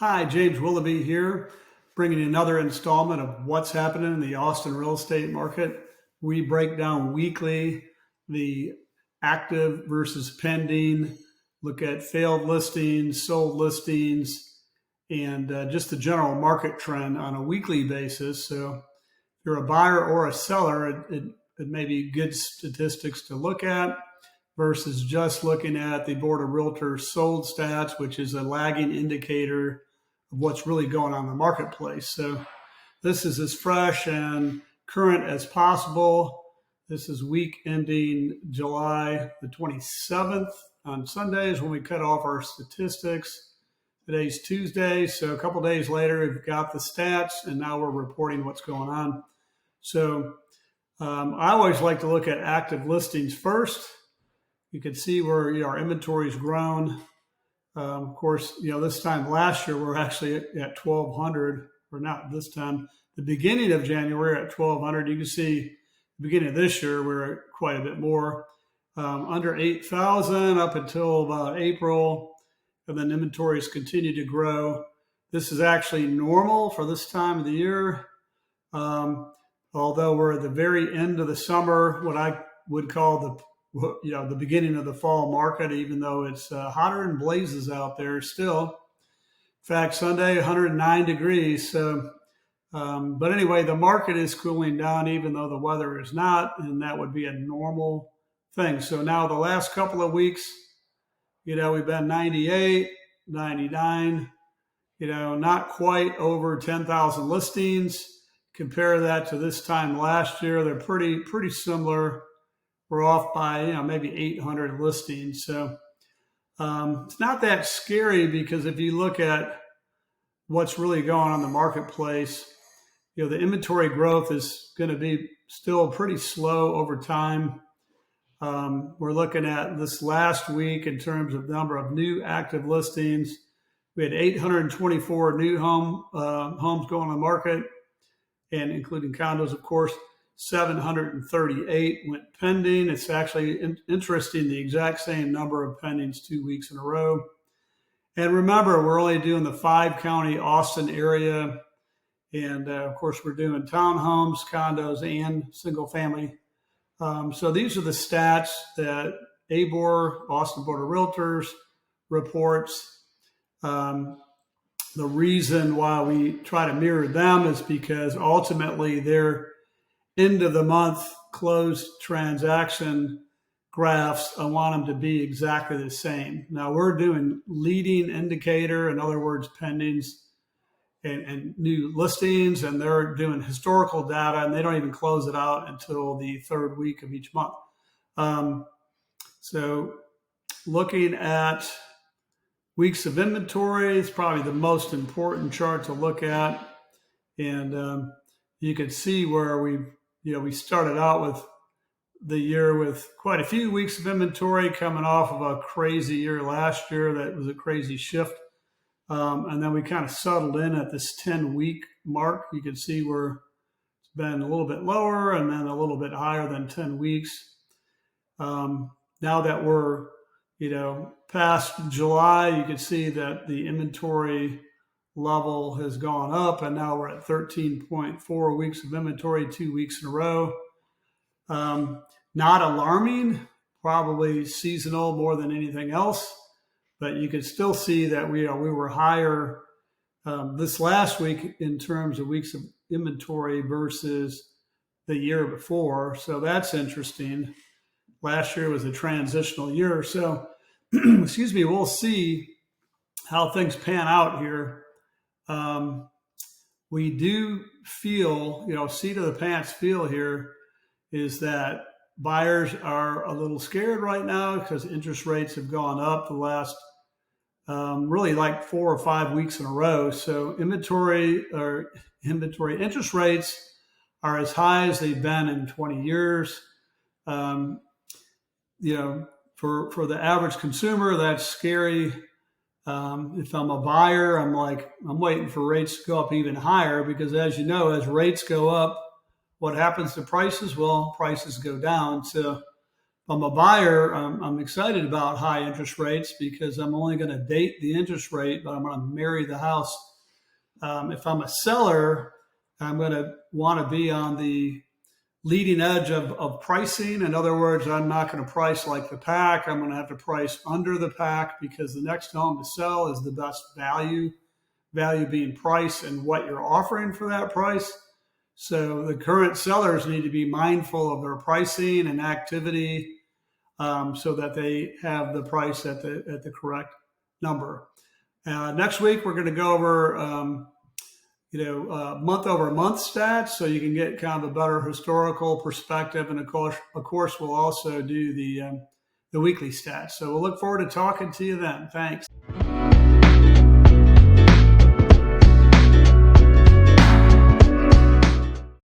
Hi, James Willoughby here, bringing you another installment of what's happening in the Austin real estate market. We break down weekly the active versus pending, look at failed listings, sold listings, and just the general market trend on a weekly basis. So if you're a buyer or a seller, it may be good statistics to look at versus just looking at the Board of Realtors sold stats, which is a lagging indicator of what's really going on in the marketplace. So this is as fresh and current as possible. This is week ending July the 27th. On Sundays when we cut off our statistics. Today's Tuesday, so a couple days later, we've got the stats, and now we're reporting what's going on. So I always like to look at active listings first. You can see where our inventory's grown. Of course, this time last year, we're actually at 1,200, or not this time. The beginning of January at 1,200. You can see the beginning of this year, we're at quite a bit more. Under 8,000 up until about April, and then inventories continue to grow. This is actually normal for this time of the year. Although we're at the very end of the summer, what I would call the beginning of the fall market, even though it's hotter and blazes out there still. In fact, Sunday, 109 degrees. So, but anyway, the market is cooling down, even though the weather is not, and that would be a normal thing. So now the last couple of weeks, we've been 98, 99, not quite over 10,000 listings. Compare that to this time last year, they're pretty similar. We're off by, maybe 800 listings. So it's not that scary, because if you look at what's really going on in the marketplace, the inventory growth is going to be still pretty slow over time. We're looking at this last week in terms of number of new active listings. We had 824 new homes going on the market, and including condos, of course. 738 went pending. It's actually interesting, the exact same number of pendings 2 weeks in a row. And remember, we're only doing the 5-county Austin area. And of course, we're doing townhomes, condos, and single family. So these are the stats that ABOR, Austin Board of Realtors, reports. The reason why we try to mirror them is because ultimately they're end of the month closed transaction graphs. I want them to be exactly the same. Now we're doing leading indicator, in other words, pendings and new listings, and they're doing historical data, and they don't even close it out until the third week of each month. So looking at weeks of inventory is probably the most important chart to look at. And you can see where we started out with the year with quite a few weeks of inventory, coming off of a crazy year last year. That was a crazy shift. And then we kind of settled in at this 10-week mark. You can see where it's been a little bit lower and then a little bit higher than 10 weeks. Now that we're, past July, you can see that the inventory level has gone up, and now we're at 13.4 weeks of inventory, 2 weeks in a row. Not alarming, probably seasonal more than anything else, but you can still see that we were higher this last week in terms of weeks of inventory versus the year before. So that's interesting. Last year was a transitional year. So, excuse me, we'll see how things pan out here. We do feel, seat of the pants feel here is that buyers are a little scared right now because interest rates have gone up the last really like 4 or 5 weeks in a row. So inventory interest rates are as high as they've been in 20 years. For the average consumer, that's scary. If I'm a buyer, I'm waiting for rates to go up even higher, because as you know, as rates go up, what happens to prices? Well, prices go down. So I'm a buyer. I'm excited about high interest rates because I'm only going to date the interest rate, but I'm going to marry the house. If I'm a seller, I'm going to want to be on the leading edge of pricing. In other words, I'm not going to price like the pack. I'm going to have to price under the pack because the next home to sell is the best value, value being price and what you're offering for that price. So the current sellers need to be mindful of their pricing and activity so that they have the price at the correct number. Next week, we're going to go over month over month stats, so you can get kind of a better historical perspective. And of course, we'll also do the weekly stats. So we'll look forward to talking to you then. Thanks.